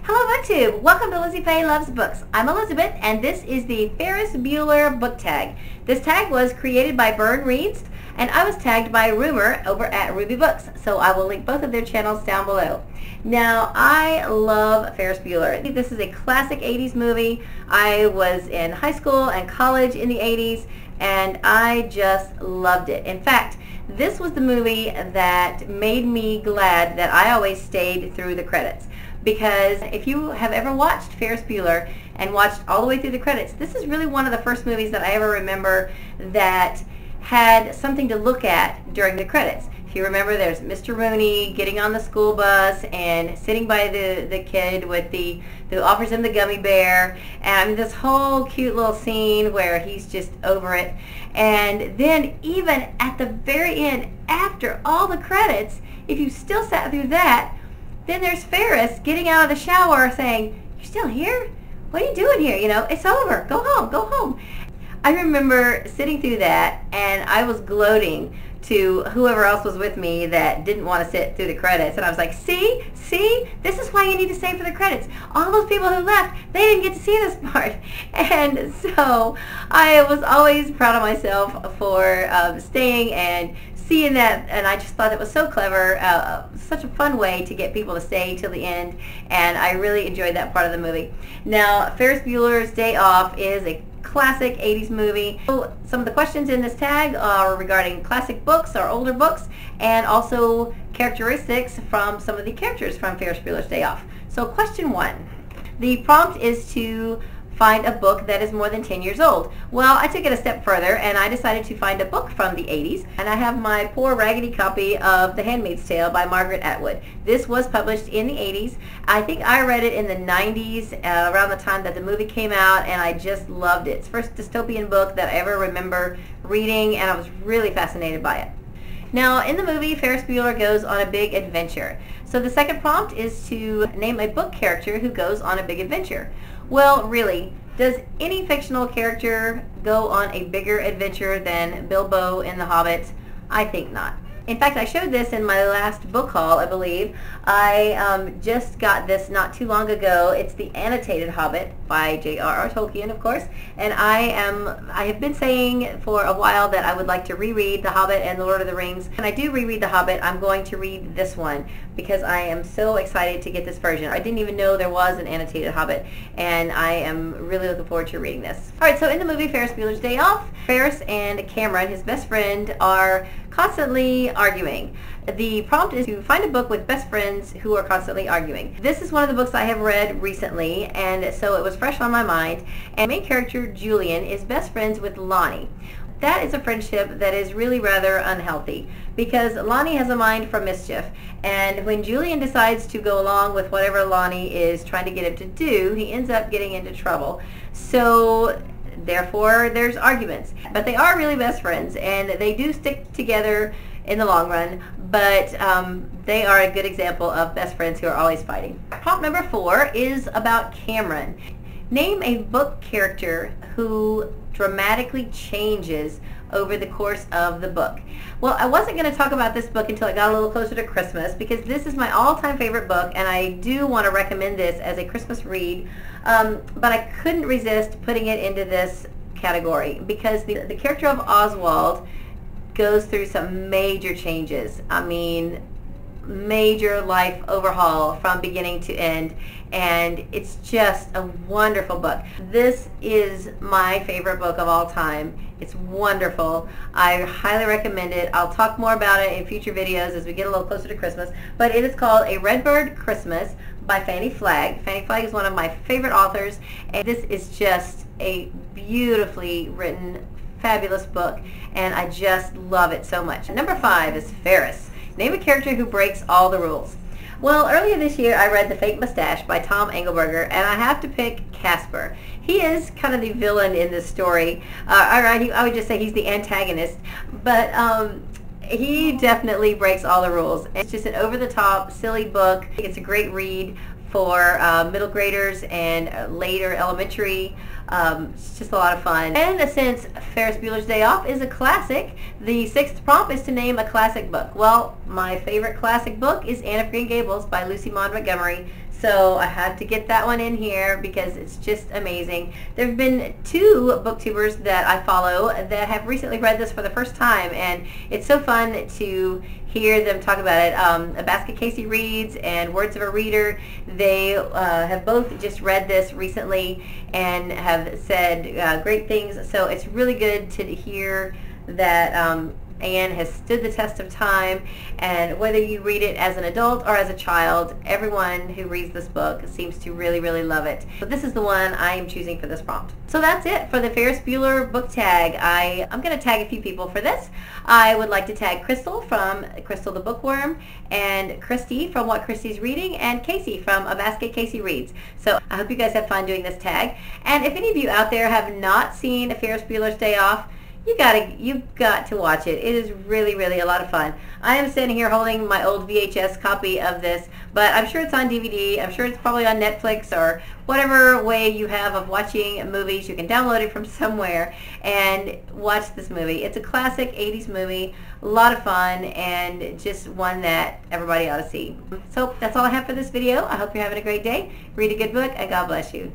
Hello BookTube! Welcome to Lizzie Faye Loves Books. I'm Elizabeth and this is the Ferris Bueller book tag. This tag was created by ByrneReads and I was tagged by Rumor over at RubeeBooks, so I will link both of their channels down below. Now, I love Ferris Bueller. This is a classic 80s movie. I was in high school and college in the 80s and I just loved it. In fact, this was the movie that made me glad that I always stayed through the credits. Because if you have ever watched Ferris Bueller and watched all the way through the credits, this is really one of the first movies that I ever remember that had something to look at during the credits. If you remember, there's Mr. Rooney getting on the school bus and sitting by the kid with the offers him the gummy bear, and I mean this whole cute little scene where he's just over it. And then even at the very end, after all the credits, if you still sat through that, then there's Ferris getting out of the shower saying, "You're still here? What are you doing here? You know, it's over. Go home, go home." I remember sitting through that and I was gloating to whoever else was with me that didn't want to sit through the credits. And I was like, see, this is why you need to stay for the credits. All those people who left, they didn't get to see this part. And so I was always proud of myself for staying and seeing that, and I just thought it was so clever, such a fun way to get people to stay till the end, and I really enjoyed that part of the movie. Now, Ferris Bueller's Day Off is a classic 80s movie. So some of the questions in this tag are regarding classic books or older books, and also characteristics from some of the characters from Ferris Bueller's Day Off. So question 1. The prompt is to find a book that is more than 10 years old. Well, I took it a step further and I decided to find a book from the 80s, and I have my poor raggedy copy of The Handmaid's Tale by Margaret Atwood. This was published in the 80s. I think I read it in the 90s, around the time that the movie came out, and I just loved it. It's the first dystopian book that I ever remember reading, and I was really fascinated by it. Now, in the movie, Ferris Bueller goes on a big adventure. So the second prompt is to name a book character who goes on a big adventure. Well, really, does any fictional character go on a bigger adventure than Bilbo in The Hobbit? I think not. In fact, I showed this in my last book haul, I believe. I just got this not too long ago. It's the annotated Hobbit by JRR Tolkien, of course. And I have been saying for a while that I would like to reread The Hobbit and The Lord of the Rings. When I do reread The Hobbit, I'm going to read this one because I am so excited to get this version. I didn't even know there was an annotated Hobbit, and I am really looking forward to reading this. Alright, so in the movie Ferris Bueller's Day Off, Ferris and Cameron, his best friend, are constantly arguing. The prompt is to find a book with best friends who are constantly arguing. This is one of the books I have read recently, and so it was fresh on my mind. And main character Julian is best friends with Lonnie. That is a friendship that is really rather unhealthy because Lonnie has a mind for mischief, and when Julian decides to go along with whatever Lonnie is trying to get him to do, he ends up getting into trouble. So therefore, there's arguments. But they are really best friends, and they do stick together in the long run, but they are a good example of best friends who are always fighting. Prompt number 4 is about Cameron. Name a book character who dramatically changes over the course of the book. Well, I wasn't going to talk about this book until I got a little closer to Christmas because this is my all-time favorite book, and I do want to recommend this as a Christmas read, but I couldn't resist putting it into this category because the character of Oswald goes through some major changes. I mean, major life overhaul from beginning to end, and it's just a wonderful book. This is my favorite book of all time. It's wonderful. I highly recommend it. I'll talk more about it in future videos as we get a little closer to Christmas, but it is called A Redbird Christmas by Fannie Flagg. Fannie Flagg is one of my favorite authors, and this is just a beautifully written, fabulous book, and I just love it so much. Number 5 is Ferris. Name a character who breaks all the rules. Well, earlier this year I read The Fake Mustache by Tom Angleberger, and I have to pick Casper. He is kind of the villain in this story. I would just say he's the antagonist, but he definitely breaks all the rules. It's just an over-the-top, silly book. It's a great read for middle graders and later elementary. It's just a lot of fun. And since Ferris Bueller's Day Off is a classic, the 6th prompt is to name a classic book. Well, my favorite classic book is Anne of Green Gables by Lucy Maud Montgomery. So I had to get that one in here because it's just amazing. There have been 2 booktubers that I follow that have recently read this for the first time, and it's so fun to hear them talk about it. A Basket Casey Reads and Words of a Reader, they have both just read this recently and have said great things. So it's really good to hear that Anne has stood the test of time, and whether you read it as an adult or as a child, everyone who reads this book seems to really, really love it. So this is the one I am choosing for this prompt. So that's it for the Ferris Bueller book tag. I'm going to tag a few people for this. I would like to tag Crystal from Crystal the Bookworm, and Christy from What Christy's Reading, and Casey from A Basket Casey Reads. So I hope you guys have fun doing this tag. And if any of you out there have not seen Ferris Bueller's Day Off, you've got to watch it. It is really, really a lot of fun. I am sitting here holding my old VHS copy of this, but I'm sure it's on DVD. I'm sure it's probably on Netflix or whatever way you have of watching movies. You can download it from somewhere and watch this movie. It's a classic 80s movie, a lot of fun, and just one that everybody ought to see. So that's all I have for this video. I hope you're having a great day. Read a good book, and God bless you.